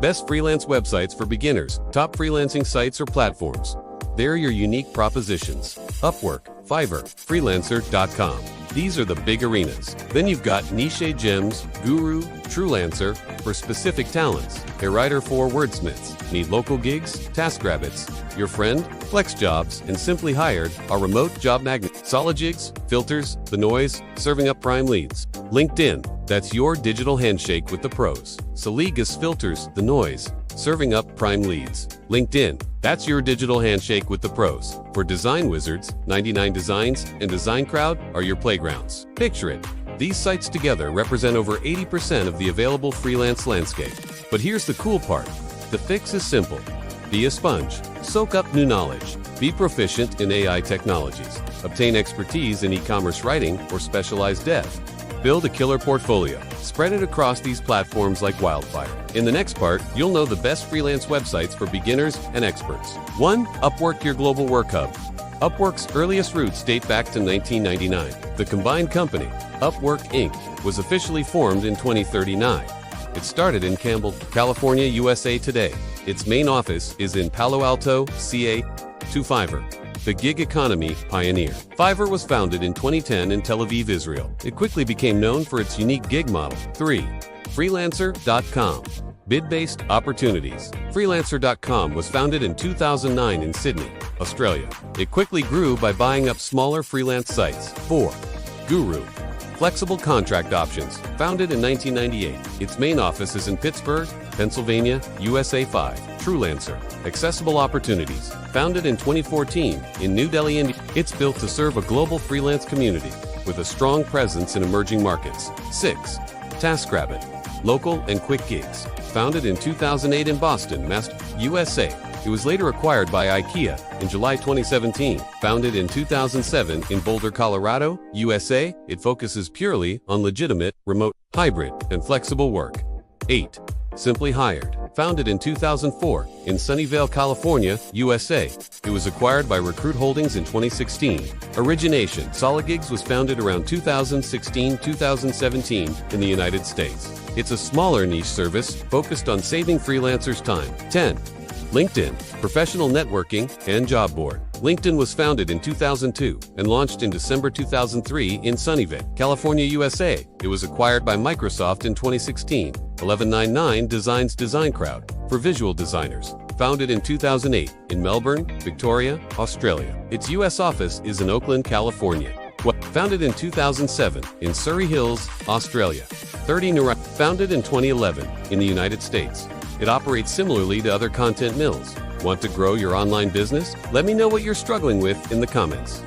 Best freelance websites for beginners, top freelancing sites or platforms. They're your unique propositions. Upwork, Fiverr, Freelancer.com. These are the big arenas. Then you've got niche gems, Guru, Freelancer for specific talents, a writer for wordsmiths. Need local gigs? TaskRabbits, Your Friend, FlexJobs, and Simply Hired are remote job magnets. Soligigs, Filters, The Noise, serving up prime leads. LinkedIn, that's your digital handshake with the pros. Soligas Filters, The Noise, serving up prime leads. LinkedIn, that's your digital handshake with the pros. For design wizards, 99 Designs and Design Crowd are your playgrounds. Picture it. These sites together represent over 80% of the available freelance landscape. But here's the cool part. The fix is simple. Be a sponge. Soak up new knowledge. Be proficient in AI technologies. Obtain expertise in e-commerce writing or specialized dev. Build a killer portfolio. Spread it across these platforms like wildfire. In the next part, you'll know the best freelance websites for beginners and experts. 1. Upwork, your global work hub. Upwork's earliest roots date back to 1999. The combined company, Upwork Inc., was officially formed in 2039. It started in Campbell, California, USA today. Its main office is in Palo Alto, CA. 2. Fiverr, the gig economy pioneer. Fiverr was founded in 2010 in Tel Aviv, Israel. It quickly became known for its unique gig model. 3. Freelancer.com, bid-based opportunities. Freelancer.com was founded in 2009 in Sydney, Australia. It quickly grew by buying up smaller freelance sites. 4. Guru, flexible contract options. Founded in 1998, its main office is in Pittsburgh, Pennsylvania, USA. 5. Freelancer, accessible opportunities. Founded in 2014 in New Delhi, India. It's built to serve a global freelance community with a strong presence in emerging markets. 6. TaskRabbit, local and quick gigs. Founded in 2008 in Boston, USA. It was later acquired by IKEA in July 2017. Founded in 2007 in Boulder, Colorado, USA, it focuses purely on legitimate, remote, hybrid, and flexible work. 8. Simply Hired. Founded in 2004 in Sunnyvale, California, USA. It was acquired by Recruit Holdings in 2016. Origination. Soligigs was founded around 2016-2017 in the United States. It's a smaller niche service focused on saving freelancers time. 10. LinkedIn, professional networking and job board. LinkedIn was founded in 2002 and launched in December 2003 in Sunnyvale, California, USA. It was acquired by Microsoft in 2016. 1199 Designs Design Crowd for visual designers. Founded in 2008 in Melbourne, Victoria, Australia. Its U.S. office is in Oakland, California. Founded in 2007 in Surrey Hills, Australia. 30 Neurite. Founded in 2011 in the United States. It operates similarly to other content mills. Want to grow your online business? Let me know what you're struggling with in the comments.